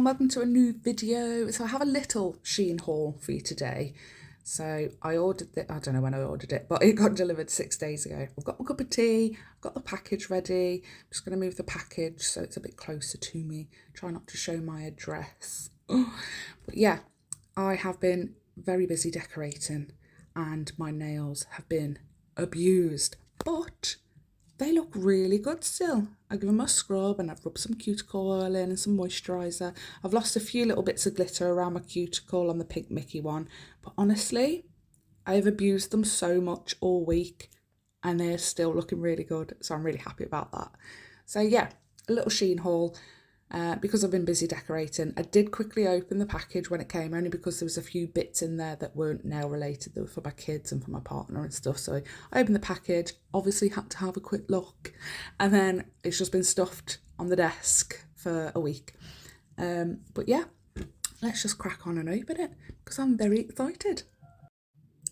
welcome to a new video. So I have a little Shein haul for you today. So I ordered it, I don't know when I ordered it, but it got delivered 6 days ago. I've got my cup of tea, I've got the package ready. I'm just going to move the package so it's a bit closer to me. Try not to show my address. But yeah, I have been very busy decorating and my nails have been abused, but they look really good still. I give them a scrub and I've rubbed some cuticle oil in and some moisturiser. I've lost a few little bits of glitter around my cuticle on the pink Mickey one. But honestly, I've abused them so much all week and they're still looking really good. So I'm really happy about that. So yeah, a little Shein haul. Because I've been busy decorating, I did quickly open the package when it came, only because there was a few bits in there that weren't nail related. They were for my kids and for my partner and stuff. So I opened the package, obviously had to have a quick look, and then it's just been stuffed on the desk for a week. But yeah, let's just crack on and open it because I'm very excited.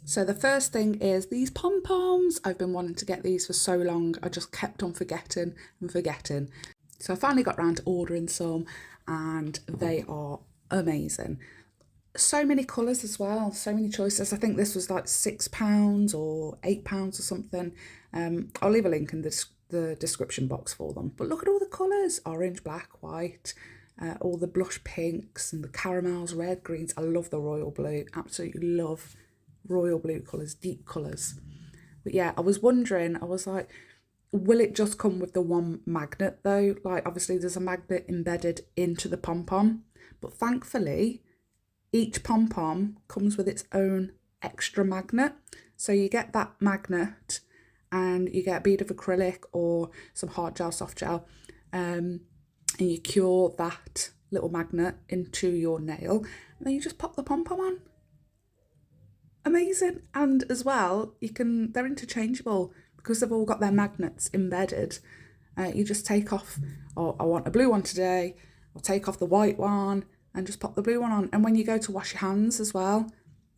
So the first thing is these Pom-Poms. I've been wanting to get these for so long. I just kept on forgetting and forgetting. So I finally got round to ordering some and they are amazing. So many colours as well, so many choices. I think this was like £6 or £8 or something. I'll leave a link in the description box for them. But look at all the colours, orange, black, white, all the blush pinks and the caramels, red, greens. I love the royal blue, absolutely love royal blue colours, deep colours. But yeah, I was wondering, I was like, will it just come with the one magnet though? Like obviously there's a magnet embedded into the pom-pom, but thankfully each pom-pom comes with its own extra magnet. So you get that magnet and you get a bead of acrylic or some hard gel, soft gel, and you cure that little magnet into your nail and then you just pop the pom-pom on. Amazing. And as well, they're interchangeable. Because they've all got their magnets embedded, you just take off, oh, I want a blue one today, I'll take off the white one and just pop the blue one on. And when you go to wash your hands as well,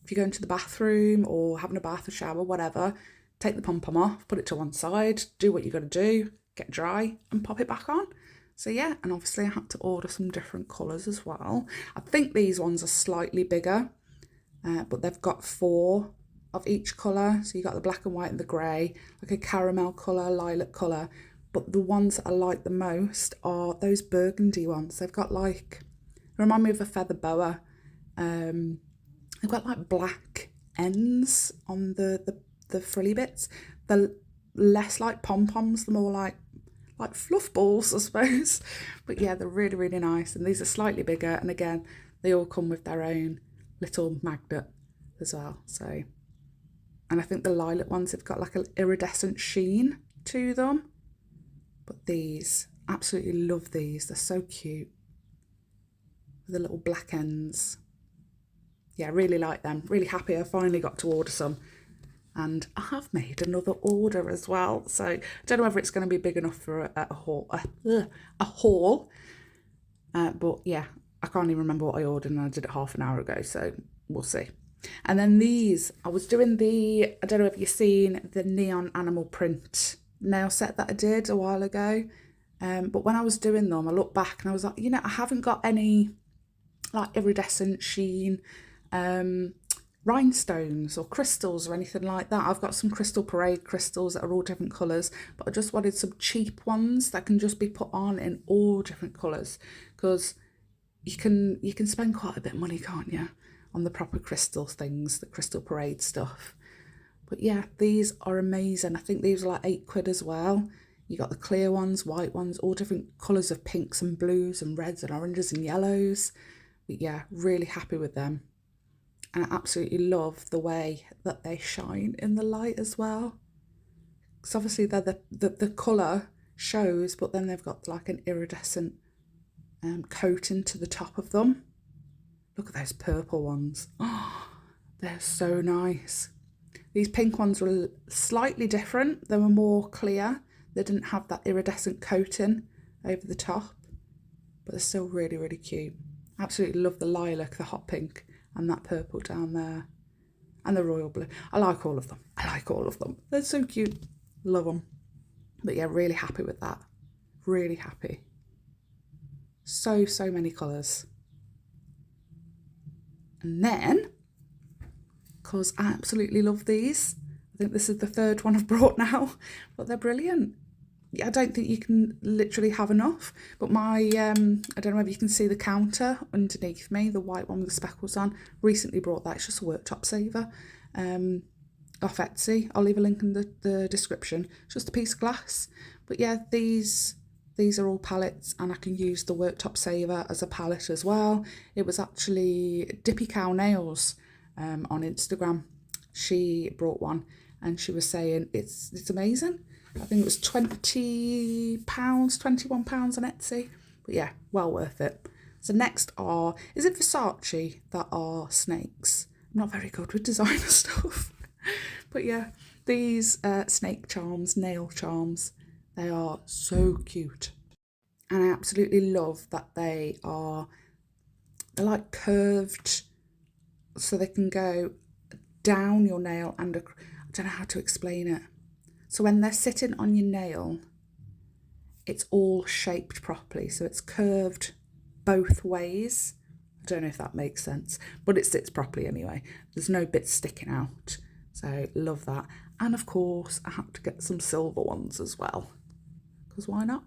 if you go into the bathroom or having a bath or shower, whatever, take the pom-pom off, put it to one side, do what you got to do, get dry and pop it back on. So yeah, and obviously I had to order some different colours as well. I think these ones are slightly bigger, but they've got 4 of each colour. So you got the black and white and the grey, like a caramel colour, lilac colour. But the ones that I like the most are those burgundy ones. They've got like, remind me of a feather boa. They've got like black ends on the frilly bits. They're less like pom-poms, they're more like fluff balls, I suppose. But yeah, they're really, really nice. And these are slightly bigger. And again, they all come with their own little magnet as well. So, and I think the lilac ones have got like an iridescent sheen to them. But these, absolutely love these. They're so cute. With the little black ends. Yeah, really like them. Really happy I finally got to order some. And I have made another order as well. So I don't know whether it's going to be big enough for a haul. But yeah, I can't even remember what I ordered and I did it half an hour ago. So we'll see. And then these, I was doing I don't know if you've seen the neon animal print nail set that I did a while ago. But when I was doing them, I looked back and I was like, you know, I haven't got any like iridescent sheen rhinestones or crystals or anything like that. I've got some Crystal Parade crystals that are all different colours, but I just wanted some cheap ones that can just be put on in all different colours, because you can spend quite a bit of money, can't you, on the proper crystal things, the Crystal Parade stuff. But yeah, these are amazing. I think these are like £8 as well. You got the clear ones, white ones, all different colours of pinks and blues and reds and oranges and yellows. But yeah, really happy with them. And I absolutely love the way that they shine in the light as well. Because obviously they're the colour shows, but then they've got like an iridescent coating to the top of them. Look at those purple ones. Oh, they're so nice. These pink ones were slightly different. They were more clear. They didn't have that iridescent coating over the top, but they're still really, really cute. Absolutely love the lilac, the hot pink, and that purple down there, and the royal blue. I like all of them. They're so cute. Love them. But yeah, really happy with that. Really happy. So many colours. And then, because I absolutely love these, I think this is the third one I've brought now, but they're brilliant. I don't think you can literally have enough, but my, I don't know if you can see the counter underneath me, the white one with the speckles on, recently brought that. It's just a worktop saver off Etsy. I'll leave a link in the description. It's just a piece of glass. But yeah, these are all palettes, and I can use the worktop saver as a palette as well. It was actually Dippy Cow Nails on Instagram. She brought one and she was saying it's amazing. I think it was £20, £21 on Etsy. But yeah, well worth it. So next is it Versace that are snakes? I'm not very good with designer stuff. But yeah, these snake charms, nail charms, they are so cute. And I absolutely love that they're like curved, so they can go down your nail and I don't know how to explain it. So when they're sitting on your nail, it's all shaped properly. So it's curved both ways. I don't know if that makes sense, but it sits properly anyway. There's no bits sticking out. So love that. And of course, I had to get some silver ones as well, because why not?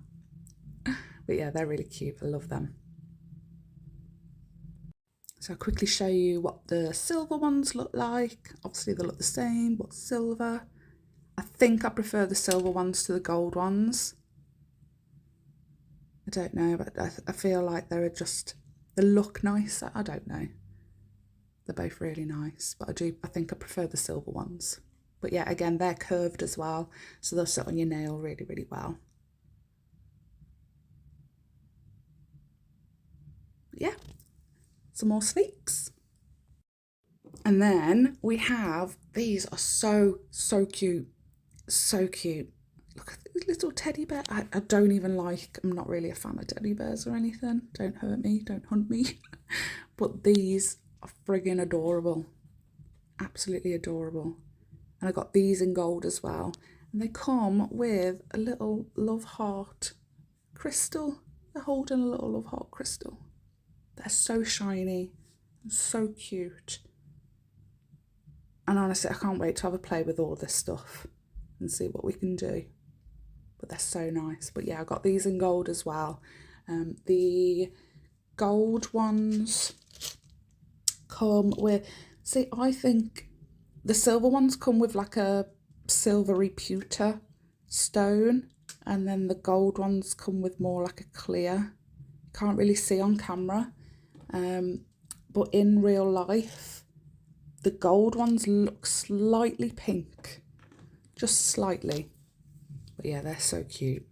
But yeah, they're really cute. I love them. So I'll quickly show you what the silver ones look like. Obviously they look the same, but silver. I think I prefer the silver ones to the gold ones. I don't know, but I feel like they look nicer. I don't know. They're both really nice, but I think I prefer the silver ones. But yeah, again, they're curved as well, so they'll sit on your nail really, really well. Yeah, some more snakes. And then we have, these are so cute. So cute. Look at this little teddy bear. I don't even I'm not really a fan of teddy bears or anything. Don't hurt me, don't hunt me. But these are friggin' adorable. Absolutely adorable. And I got these in gold as well. And they come with a little love heart crystal. They're holding a little love heart crystal. They're so shiny and so cute. And honestly, I can't wait to have a play with all this stuff and see what we can do. But they're so nice. But yeah, I got these in gold as well. The gold ones come with, see, I think the silver ones come with like a silvery pewter stone, and then the gold ones come with more like a clear. Can't really see on camera, but in real life the gold ones look slightly pink, just slightly. But yeah, they're so cute.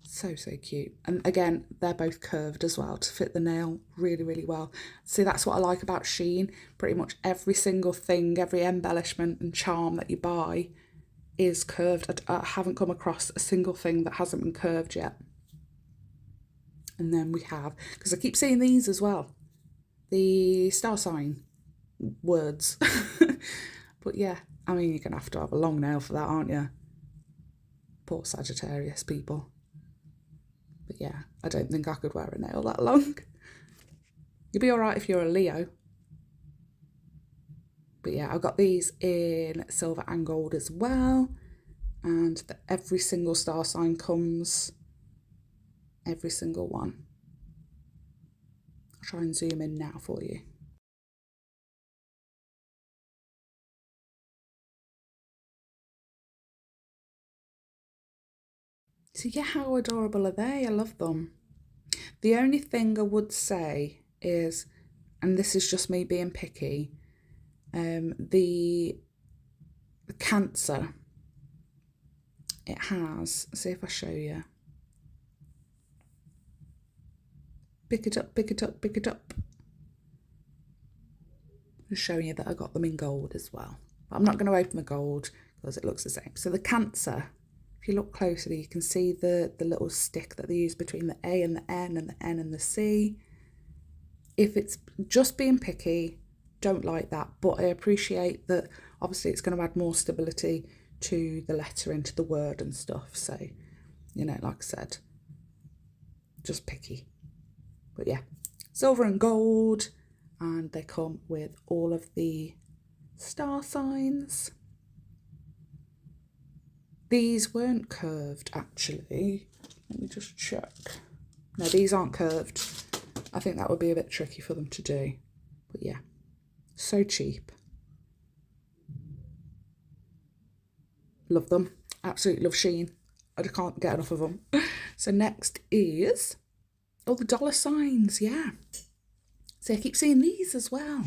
So cute. And again, they're both curved as well to fit the nail really, really well. See, that's what I like about Shein. Pretty much every single thing, every embellishment and charm that you buy is curved. I haven't come across a single thing that hasn't been curved yet. And then we have, because I keep seeing these as well, the star sign words. But yeah, I mean, you're going to have a long nail for that, aren't you? Poor Sagittarius people. But yeah, I don't think I could wear a nail that long. You'll be all right if you're a Leo. But yeah, I've got these in silver and gold as well. And every single star sign comes, every single one. I'll try and zoom in now for you. So yeah, how adorable are they? I love them. The only thing I would say is, and this is just me being picky, the Cancer, it has, see if I show you. Pick it up, pick it up, pick it up. I'm showing you that I got them in gold as well. But I'm not going to open the gold because it looks the same. So the Cancer, if you look closely, you can see the little stick that they use between the A and the N and the N and the C. If it's just being picky, don't like that. But I appreciate that obviously it's going to add more stability to the lettering, to the word and stuff. So, you know, like I said, just picky. But yeah, silver and gold. and they come with all of the star signs. These weren't curved actually. Let me just check. No, these aren't curved. I think that would be a bit tricky for them to do. But yeah, so cheap. Love them. Absolutely love Shein. I can't get enough of them. So next is all the dollar signs. Yeah. See, I keep seeing these as well.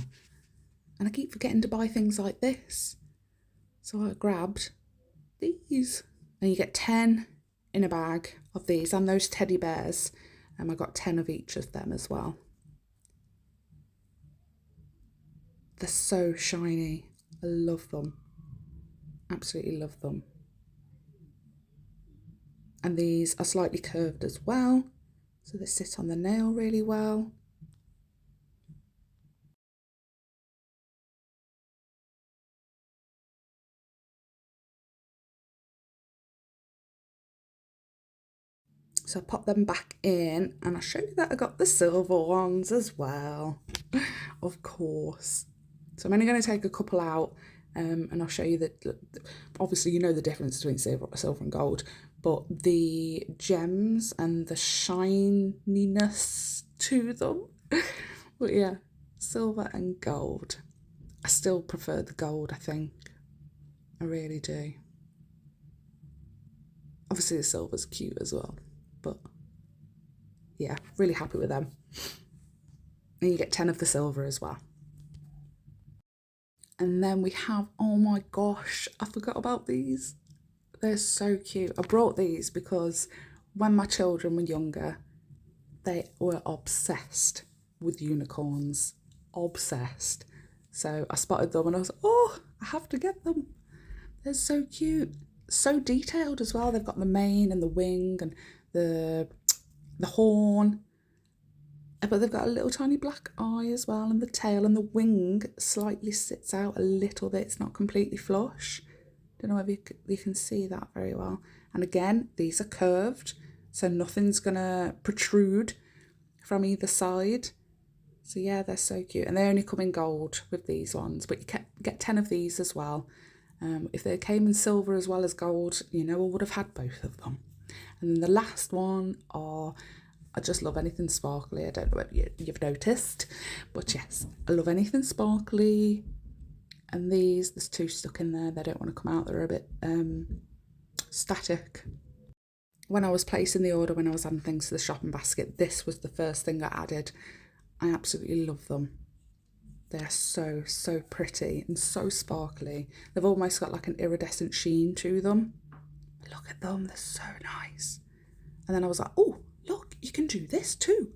And I keep forgetting to buy things like this. So I grabbed these. And you get 10 in a bag of these and those teddy bears. And I got 10 of each of them as well. They're so shiny. I love them. Absolutely love them. And these are slightly curved as well. So they sit on the nail really well. So I pop them back in and I'll show you that I got the silver ones as well, of course. So I'm only going to take a couple out and I'll show you that, obviously you know the difference between silver and gold, but the gems and the shininess to them. But yeah, silver and gold. I still prefer the gold, I think. I really do. Obviously the silver's cute as well, but yeah, really happy with them. And you get 10 of the silver as well. And then we have, oh my gosh, I forgot about these. They're so cute. I brought these because when my children were younger, they were obsessed with unicorns. Obsessed. So I spotted them and I was like, oh, I have to get them. They're so cute. So detailed as well. They've got the mane and the wing and the horn. But they've got a little tiny black eye as well, and the tail and the wing slightly sits out a little bit. It's not completely flush. Don't know if you can see that very well. And again, these are curved, so nothing's gonna protrude from either side. So yeah, they're so cute. And they only come in gold with these ones, but you get 10 of these as well. If they came in silver as well as gold, you know, I would have had both of them. And then the last one are, I just love anything sparkly. I don't know if you've noticed, but yes, I love anything sparkly. And there's 2 stuck in there. They don't want to come out. They're a bit static. When I was placing the order, when I was adding things to the shopping basket, this was the first thing I added. I absolutely love them. They're so, so pretty and so sparkly. They've almost got like an iridescent sheen to them. Look at them, they're so nice. And then I was like, oh, look, you can do this too.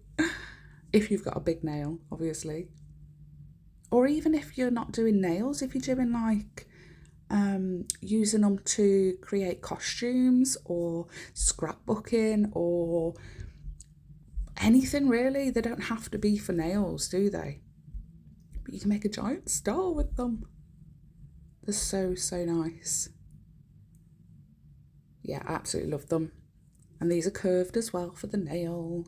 If you've got a big nail, obviously. Or even if you're not doing nails, if you're doing like using them to create costumes or scrapbooking or anything really. They don't have to be for nails, do they? But you can make a giant star with them. They're so, so nice. Yeah, I absolutely love them. And these are curved as well for the nail.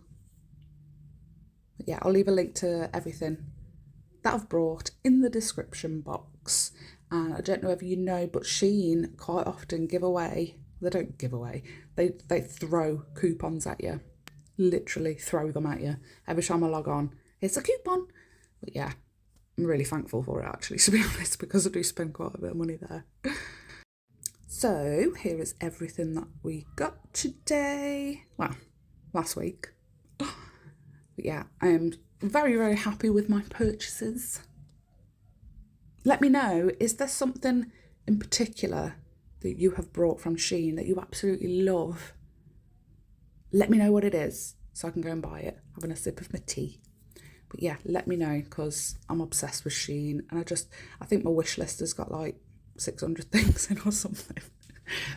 But yeah, I'll leave a link to everything that I've brought in the description box. And I don't know if you know, but Shein quite often give away, they don't give away, they throw coupons at you. Literally throw them at you. Every time I log on, it's a coupon. But yeah, I'm really thankful for it actually, to be honest, because I do spend quite a bit of money there. So here is everything that we got today. Well, last week. But yeah, I am very, very happy with my purchases. Let me know, is there something in particular that you have brought from Shein that you absolutely love? Let me know what it is so I can go and buy it, having a sip of my tea. But yeah, let me know, because I'm obsessed with Shein, and I think my wish list has got like 600 things in or something.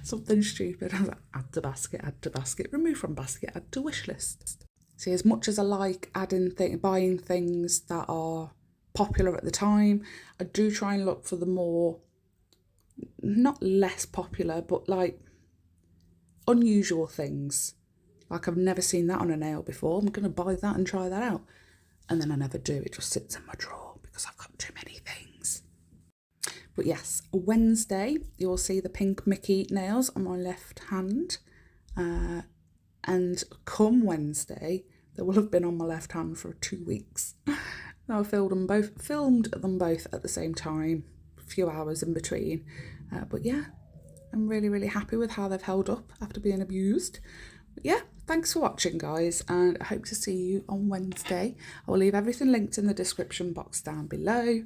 Something stupid. I was like, add to basket, remove from basket, add to wish list. See, as much as I like buying things that are popular at the time, I do try and look for the more, not less popular, but like unusual things. Like I've never seen that on a nail before. I'm going to buy that and try that out. and then I never do. It just sits in my drawer because I've got too many things. But yes, Wednesday, you'll see the pink Mickey nails on my left hand. And come Wednesday, they will have been on my left hand for 2 weeks. I filmed them both at the same time, a few hours in between. But yeah, I'm really, really happy with how they've held up after being abused. But yeah, thanks for watching, guys, and I hope to see you on Wednesday. I will leave everything linked in the description box down below.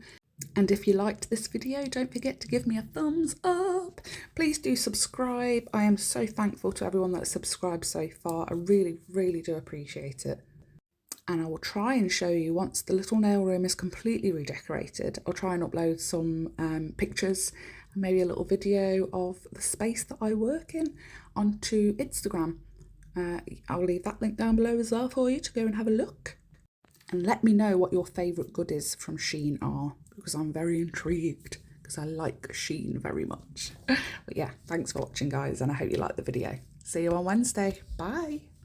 And if you liked this video, don't forget to give me a thumbs up. Please do subscribe. I am so thankful to everyone that's subscribed so far. I really, really do appreciate it. And I will try and show you once the little nail room is completely redecorated. I'll try and upload some pictures and maybe a little video of the space that I work in onto Instagram. I'll leave that link down below as well for you to go and have a look. And let me know what your favourite goodies from Shein are, because I'm very intrigued, because I like Shein very much. But yeah, thanks for watching, guys, and I hope you liked the video. See you on Wednesday. Bye.